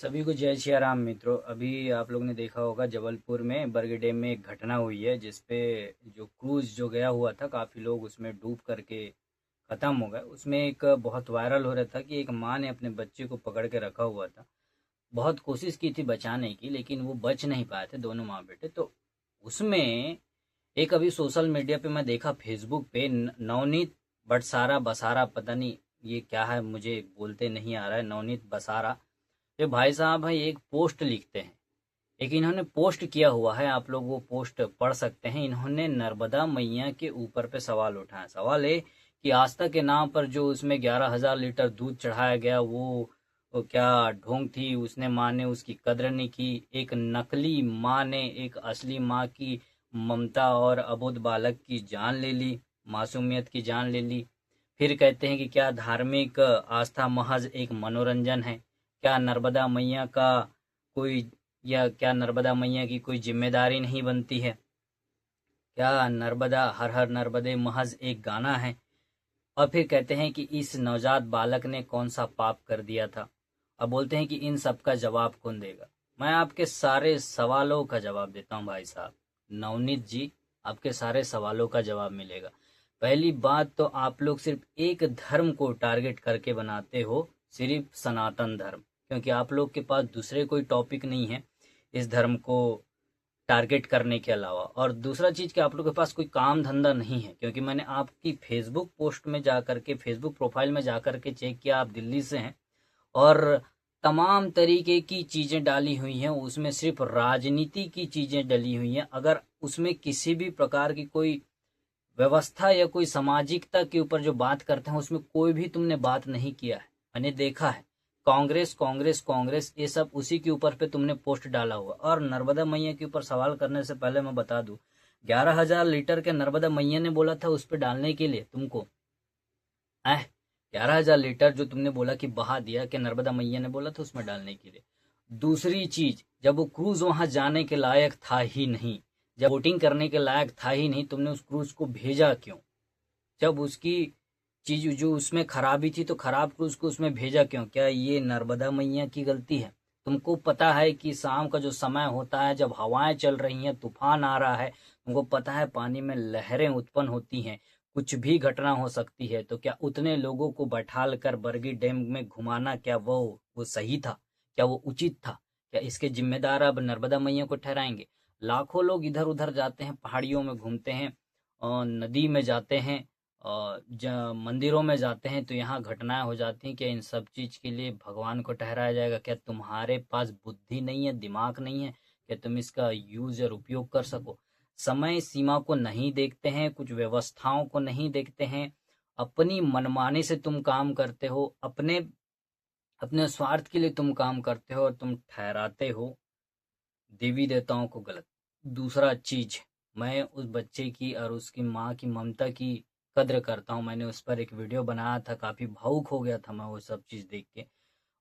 सभी को जय सिया राम मित्रों। अभी आप लोग ने देखा होगा जबलपुर में बरगी डैम में एक घटना हुई है जिसपे जो क्रूज जो गया हुआ था काफ़ी लोग उसमें डूब करके ख़त्म हो गए। उसमें एक बहुत वायरल हो रहा था कि एक माँ ने अपने बच्चे को पकड़ के रखा हुआ था। बहुत कोशिश की थी बचाने की, लेकिन वो बच नहीं पाए थे दोनों माँ बेटे। तो उसमें एक अभी सोशल मीडिया पे मैं देखा, फेसबुक पे नवनीत बटसारा बसारा, पता नहीं ये क्या है, मुझे बोलते नहीं आ रहा है, नवनीत बसारा। ये भाई साहब है, एक पोस्ट लिखते हैं। एक इन्होंने पोस्ट किया हुआ है, आप लोग वो पोस्ट पढ़ सकते हैं। इन्होंने नर्मदा मैया के ऊपर पे सवाल उठाया। सवाल है कि आस्था के नाम पर जो उसमें 11,000 लीटर दूध चढ़ाया गया, वो क्या ढोंग थी। उसने माँ ने उसकी कद्र नहीं की। एक नकली माँ ने एक असली माँ की ममता और अबोध बालक की जान ले ली, मासूमियत की जान ले ली। फिर कहते हैं कि क्या धार्मिक आस्था महज एक मनोरंजन है। क्या नर्मदा मैया का कोई या क्या नर्मदा मैया की कोई जिम्मेदारी नहीं बनती है। क्या नर्मदा हर हर नर्मदे महज एक गाना है। और फिर कहते हैं कि इस नवजात बालक ने कौन सा पाप कर दिया था। अब बोलते हैं कि इन सब का जवाब कौन देगा। मैं आपके सारे सवालों का जवाब देता हूँ भाई साहब। नवनीत जी, आपके सारे सवालों का जवाब मिलेगा। पहली बात तो आप लोग सिर्फ एक धर्म को टारगेट करके बनाते हो, सिर्फ सनातन धर्म, क्योंकि आप लोग के पास दूसरे कोई टॉपिक नहीं है इस धर्म को टारगेट करने के अलावा। और दूसरा चीज़ कि आप लोग के पास कोई काम धंधा नहीं है, क्योंकि मैंने आपकी फेसबुक पोस्ट में जा करके, फेसबुक प्रोफाइल में जा करके चेक किया, आप दिल्ली से हैं। और तमाम तरीके की चीज़ें डाली हुई हैं, उसमें सिर्फ राजनीति की चीज़ें डली हुई हैं। अगर उसमें किसी भी प्रकार की कोई व्यवस्था या कोई सामाजिकता के ऊपर जो बात करते हैं, उसमें कोई भी तुमने बात नहीं किया है। मैंने देखा है, कांग्रेस कांग्रेस कांग्रेस, ये सब उसी के ऊपर पे तुमने पोस्ट डाला हुआ। और नर्मदा मैया के ऊपर सवाल करने से पहले मैं बता दूं, 11,000 लीटर के नर्मदा मैया ने बोला था उस पर डालने के लिए तुमको। 11,000 लीटर जो तुमने बोला कि बहा दिया, कि नर्मदा मैया ने बोला था उसमें डालने के लिए। दूसरी चीज, जब वो क्रूज वहां जाने के लायक था ही नहीं, जब बोटिंग करने के लायक था ही नहीं, तुमने उस क्रूज को भेजा क्यों? जब उसकी चीज जो उसमें खराबी थी, तो खराब क्रूज को उसमें भेजा क्यों? क्या ये नर्मदा मैया की गलती है? तुमको पता है कि शाम का जो समय होता है, जब हवाएं चल रही हैं, तूफान आ रहा है, तुमको पता है पानी में लहरें उत्पन्न होती हैं, कुछ भी घटना हो सकती है। तो क्या उतने लोगों को बैठाल कर बरगी डैम में घुमाना, क्या वो सही था? क्या वो उचित था? क्या इसके जिम्मेदार अब नर्मदा मैया को ठहराएंगे? लाखों लोग इधर उधर जाते हैं, पहाड़ियों में घूमते हैं, नदी में जाते हैं, मंदिरों में जाते हैं, तो यहाँ घटनाएं हो जाती हैं। क्या इन सब चीज के लिए भगवान को ठहराया जाएगा? क्या तुम्हारे पास बुद्धि नहीं है, दिमाग नहीं है? क्या तुम इसका यूज और उपयोग कर सको? समय सीमा को नहीं देखते हैं, कुछ व्यवस्थाओं को नहीं देखते हैं, अपनी मनमानी से तुम काम करते हो, अपने अपने स्वार्थ के लिए तुम काम करते हो, और तुम ठहराते हो देवी देवताओं को गलत। दूसरा चीज, मैं उस बच्चे की और उसकी माँ की ममता की कद्र करता हूँ। मैंने उस पर एक वीडियो बनाया था, काफी भावुक हो गया था मैं वो सब चीज देख के।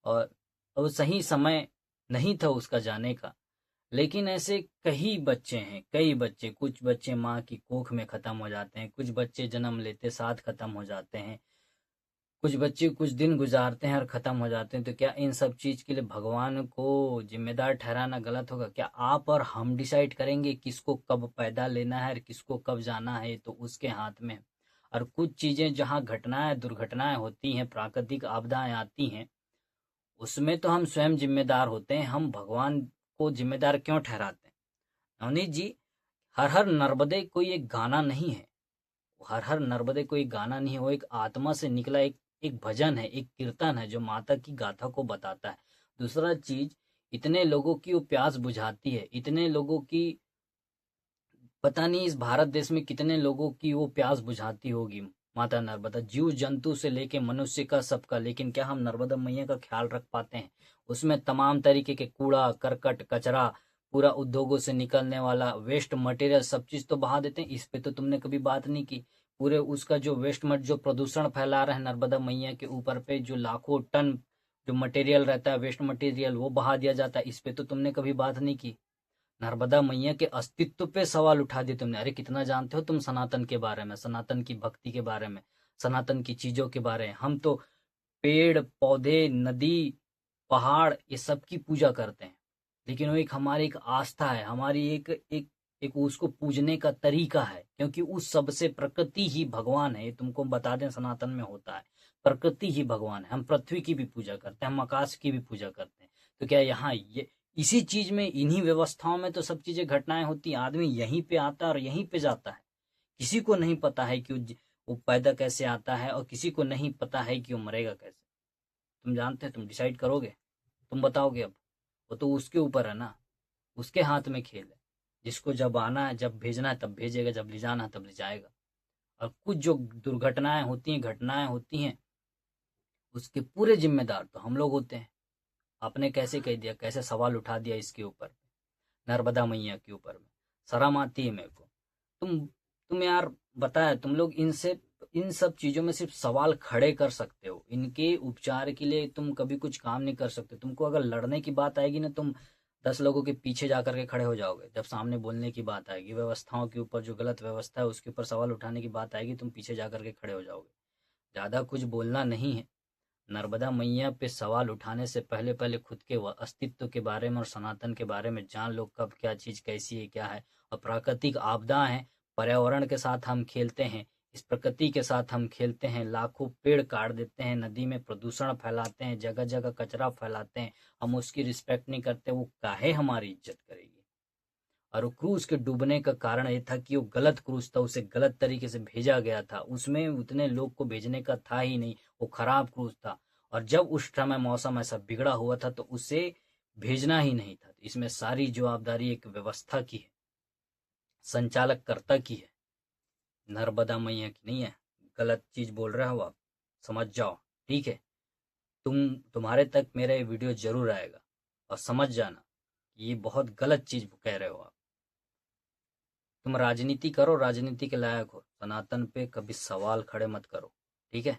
और वो सही समय नहीं था उसका जाने का। लेकिन ऐसे कई बच्चे हैं, कई बच्चे, कुछ बच्चे माँ की कोख में खत्म हो जाते हैं, कुछ बच्चे जन्म लेते साथ खत्म हो जाते हैं, कुछ बच्चे कुछ दिन गुजारते हैं और खत्म हो जाते हैं। तो क्या इन सब चीज के लिए भगवान को जिम्मेदार ठहराना गलत होगा? क्या आप और हम डिसाइड करेंगे किसको कब पैदा लेना है और किसको कब जाना है? तो उसके हाथ में है। और कुछ चीजें जहाँ घटनाएं दुर्घटनाएं होती हैं, प्राकृतिक आपदाएं आती हैं, उसमें तो हम स्वयं जिम्मेदार होते हैं। हम भगवान को जिम्मेदार क्यों ठहराते हैं? नवनीत जी, हर हर नर्मदे कोई एक गाना नहीं है। हर हर नर्मदे कोई गाना नहीं है, वो एक आत्मा से निकला एक एक भजन है, एक कीर्तन है, जो माता की गाथा को बताता है। दूसरा चीज, इतने लोगों की वो प्यास बुझाती है, इतने लोगों की, पता नहीं इस भारत देश में कितने लोगों की वो प्यास बुझाती होगी माता नर्मदा, जीव जंतु से लेके मनुष्य का, सबका। लेकिन क्या हम नर्मदा मैया का ख्याल रख पाते हैं? उसमें तमाम तरीके के कूड़ा करकट कचरा, पूरा उद्योगों से निकलने वाला वेस्ट मटेरियल, सब चीज तो बहा देते हैं। इस पे तो तुमने कभी बात नहीं की। पूरे उसका जो वेस्ट मट जो प्रदूषण फैला रहे हैं नर्मदा मैया के ऊपर पे, जो लाखों टन जो मटेरियल रहता है, वेस्ट मटेरियल, वो बहा दिया जाता है। इस पे तो तुमने कभी बात नहीं की। नर्मदा मैया के अस्तित्व पे सवाल उठा दिए तुमने। अरे कितना जानते हो तुम सनातन के बारे में, सनातन की भक्ति के बारे में, सनातन की चीजों के बारे में? हम तो पेड़ पौधे, नदी, पहाड़, ये सब की पूजा करते हैं, लेकिन वो एक हमारी एक आस्था है, हमारी एक एक एक उसको पूजने का तरीका है, क्योंकि उस सब से प्रकृति ही भगवान है। ये तुमको बता दें, सनातन में होता है, प्रकृति ही भगवान है। हम पृथ्वी की भी पूजा करते हैं, हम आकाश की भी पूजा करते हैं। तो क्या यहाँ ये इसी चीज में, इन्हीं व्यवस्थाओं में तो सब चीजें घटनाएं होती हैं। आदमी यहीं पे आता है और यहीं पे जाता है। किसी को नहीं पता है कि वो पैदा कैसे आता है, और किसी को नहीं पता है कि वो मरेगा कैसे। तुम जानते हो, तुम डिसाइड करोगे, तुम बताओगे। अब वो तो उसके ऊपर है ना, उसके हाथ में खेल है। जिसको जब आना है, जब भेजना है तब भेजेगा, जब ले जाना है तब ले जाएगा। और कुछ जो दुर्घटनाएं होती हैं, घटनाएं होती हैं, उसके पूरे जिम्मेदार तो हम लोग होते हैं। आपने कैसे कह दिया, कैसे सवाल उठा दिया इसके ऊपर, नर्मदा मैया के ऊपर में। शर्म आती है मेरे को। तुम यार, बताया, तुम लोग इनसे, इन सब चीजों में सिर्फ सवाल खड़े कर सकते हो, इनके उपचार के लिए तुम कभी कुछ काम नहीं कर सकते। तुमको अगर लड़ने की बात आएगी ना, तुम 10 लोगों के पीछे जाकर के खड़े हो जाओगे। जब सामने बोलने की बात आएगी, व्यवस्थाओं के ऊपर, जो गलत व्यवस्था है उसके ऊपर सवाल उठाने की बात आएगी, तुम पीछे जाकर के खड़े हो जाओगे। ज्यादा कुछ बोलना नहीं है। नर्मदा मैया पे सवाल उठाने से पहले पहले खुद के अस्तित्व के बारे में और सनातन के बारे में जान लो, कब क्या चीज कैसी है, क्या है। और प्राकृतिक आपदा है, पर्यावरण के साथ हम खेलते हैं, इस प्रकृति के साथ हम खेलते हैं, लाखों पेड़ काट देते हैं, नदी में प्रदूषण फैलाते हैं, जगह जगह कचरा फैलाते हैं, हम उसकी रिस्पेक्ट नहीं करते। वो काहे हमारी इज्जत करेगी। और वो क्रूज के डूबने का कारण ये था कि वो गलत क्रूज था, उसे गलत तरीके से भेजा गया था, उसमें उतने लोग को भेजने का था ही नहीं, वो खराब क्रूज था। और जब उस समय मौसम ऐसा बिगड़ा हुआ था तो उसे भेजना ही नहीं था। इसमें सारी जवाबदारी एक व्यवस्था की है, संचालक कर्ता की है, नर्मदा मैया की नहीं है। गलत चीज बोल रहे हो आप, समझ जाओ, ठीक है। तुम्हारे तक मेरा ये वीडियो जरूर आएगा, और समझ जाना ये बहुत गलत चीज कह रहे हो आप। तुम राजनीति करो, राजनीति के लायक हो, सनातन पे कभी सवाल खड़े मत करो, ठीक है।